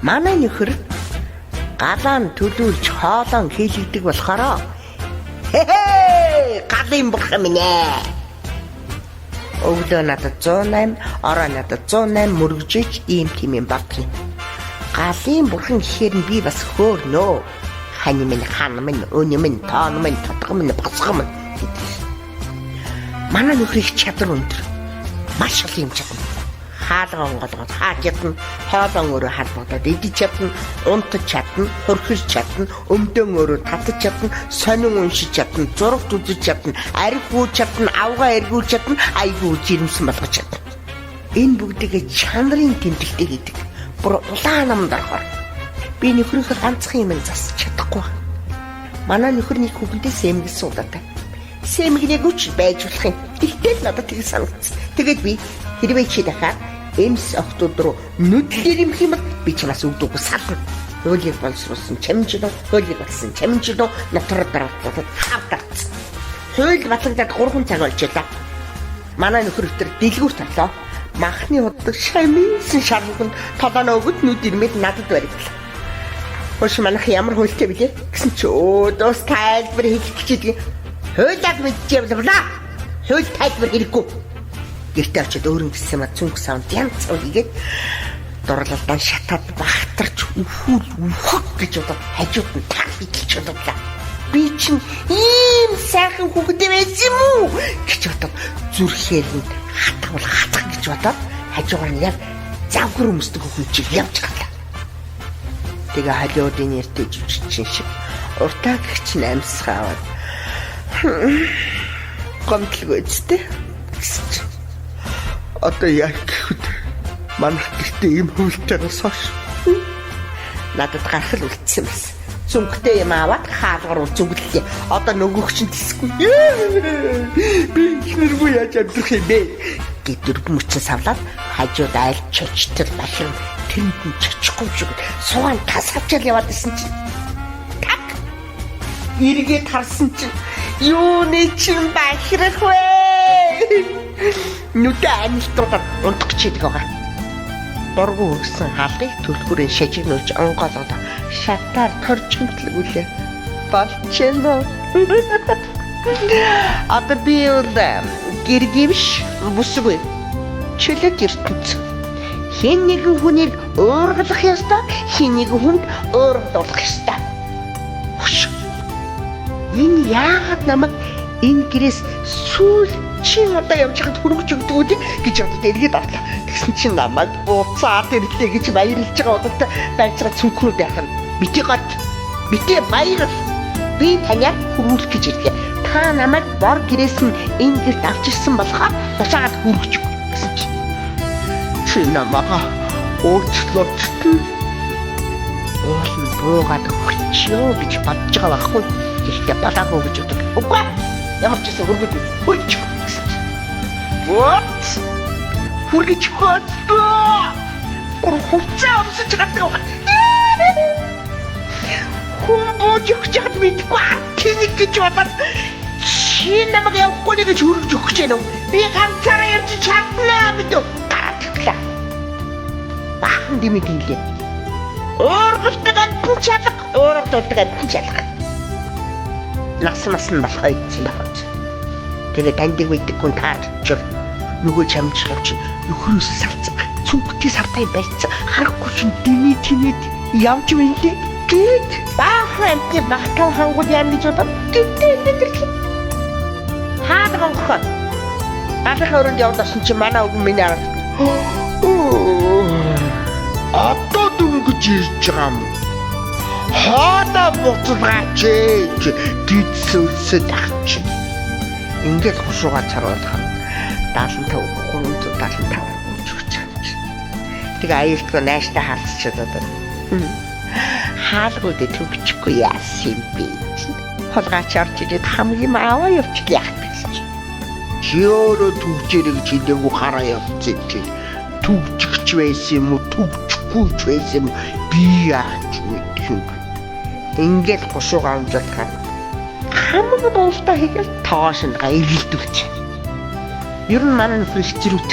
Манай нөхөр галаан төлөөлж хоолон хийлэгдэг болохоор галын бурхан минь ээ. Өглөө надад 108, орой надад 108 мөргөжиж ийм тийм юм багт. Галын бурхан гэхээр нь би бас хөөрнөө. Хань минь, хан минь, өн минь, тоон минь, тодгон минь, босгон минь гэдэг. Манай нөхрийн чадвар өндөр. Маш их юм чадна. Хаалга онголгоод хааж чадна, хоолон өөрөө халбагдаад идэж чадна, унтаж чадна, хөрхөж чадна, өмдөн өөрөө татаж чадна, сонин уншиж чадна, зурагт үзэж чадна, ариг гүйж чадна, авгаа эргүүлж чадна, айгүй жирэмсэн болгож чадна. Энэ бүгдийг чанарын тэмдэгтэй гэдэг. Бүр улаан намд орохоор би нөхрийнхөө ганцхан юм засаж чадахгүй. Манай нөхөр нэг хүүхэдээ сэмгэлсэн удаатай. Сэмгнийг үуч байж болох юм. Тэгтэл надад тийг санагдсан. Тэгээд би хэрвээ чи дахиад эмс охтууд руу нүдлэр юм хэмэд би чамаас өгдөггүй сална. Хуулийг боловсруулсан чамжлоо, хуулийг болсон чамжлоо натар дараалаад хавтарсан. Хууль батлагдаад 3 цаг болчихлоо. Манай нөхөр өтер дэлгүүр тавлаа. Махны удаа шаминсан шарганд толооно өгд нүд ирмэд надад баригдлаа. Хөөш манайх ямар хуультай билээ гэсэн чи өөдөөс тайлбар хийх гэж хуулиад мэдчихвлээ. Хууль тайлбар хэрэггүй. Гэртээ очиод өөрөнгө гэсэн ма цүнх саунд янз хийгээд дурлалдаа шатаад бахтарч үхэх гэж удаа хажууд нь тахилж бодлоо. Би чинь ийм сайхан хүүхдээ байсан юм уу гэж бодоод зүрхээр нь хатгал хатах гэж бодоод хажуугаар нь яг завгар өмсдөг хүн чиг явж галаа. Тэгээ халиудын нэртэй жүжигчин шиг уртаа гэгч амсгаа аваад гомдлог үсттэй гэсэн чинь одоо яг гэхэд манайх гэртээ юм хөвөлтөөс хойш надад гарах л үлдсэн байсан. Зүнгтэй юм аваад хаалгаар зүнгэлээ. Одоо нөгөөх чинь тисгүй. Би ихнэргүй яаж амьдрах юм бэ? Гэвэр бүмчин савлаад хажууд айл чочтол бахин тэнд нь чочихгүй шиг сугаан тасавчаал яваад исэн чинь так эргээд харсан чинь юуны чин бахирах вэ? Нүдэ амилтуудад унтах чийдэг байгаа. Дургу өгсөн хаалгыг төлхөрийн шажигнуулж онгоолоод шатаар торчмтлгүүлээ. Болчихно. Одоо би гэргивш бүсгүй. Чөлөөт ертөнц. Хэн нэгэн хүнийг уургалах ёстой, хэн нэгэн хүнд уургалах ёстой. Энэ яагаад намайг энэ гэрээс сүүл чи одоо явж хад хөргөж өгдөг үү гэж бодод эргээд орлоо. Тэгсэн чинь намайг бууцаад ирлээ гэж баярлж байгаа удаатай байцгаа цүнхрүүд яхана. Бити гот. Бити баяр. Би таньд хөрвүүлэх гэж ирлээ. Та намайг бор гэрээс нь энэ гэрт авч ирсэн болохоор бусаад хөргөж гэсэн чинь. Чи намайг уучлаач. Оол нь буугаад өгчөө гэж бодож байгаа байхгүй. Гэхдээ балаагүй гэж боддог. Үгүй. Ямар ч гэсэн хөргөж өгч. What? Хүргэж хөөцөө. Хуцаа өмсөж гадаг. Хөөж өгч чад мэдгүй. Тэнийг гэж бодоод чи намайг явахгүй гэж хүргэж өгч яана. Би ганцаараа явж чадлаа мэдв. Татлаа. Бахан димиг хэлээ. Өөргөлтөд амтан чадах. Өөргөлтөд амтан чадах. Насмас нь болох юм байна. Тэгээ тандыг мэддэг хүн таарч нөгөө чамчлагч нөхрөөс савцсан цүнхтэй савтай байцсан харахгүй чинь дэмий тэнэд явж байлээ гэд баахан амтны багтаа хангууд яам гэж бодоод гинтэй нэдэрх хаадаг алах өрөнд явдсан чи манай өвгөн миний арга одоо дүнгэж ирж байгаа юм хаада буцалгаач гидсэлсэд авч ингээд хушуугаа чаруулах 75 375 өгч чадчих. Тэгээ аюулгүй найштай хаалцчихад одоо. Хаалгууд төвчгүй яасан би. Холгаач орж ирээд хамгийн аваа явчих яах гэсэн чи. Чи өөрөө төвчээрэй гэж хэлээгүй хараа явцээ чи. Төвчгч байсан юм уу, төвчгүй ч байсан юм би яаж мэдэх юм. Ингээд хушуугаа амжуулах хамгийн болтой хийгээл тоошин гайлдвч. Ер нь манай нөхөр хэцрүүт.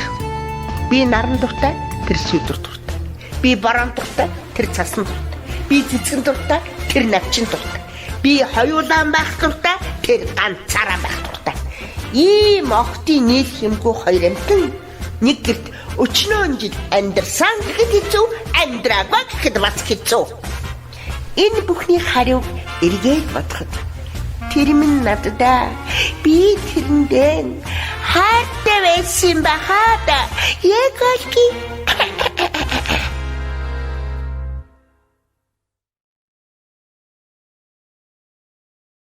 Би наран дуртай, тэр сүдэр дуртай. Би бараан дуртай, тэр цасан дуртай. Би цэцгэн дуртай, тэр навчин дуртай. Би хоёулаан байх дуртай, тэр ганцаараа байх дуртай. Ийм охтын нийл хэмгүй хоёр амтан нэг гэрт өчнөө жил амьдрсан гэхэд хэцүү, амьдраагүй гэхэд бас хэцүү. Энэ бүхний хариуг эргээд бодоход тэр минь надад би тэрэндээ хайртай байсан бахаа да. Яг л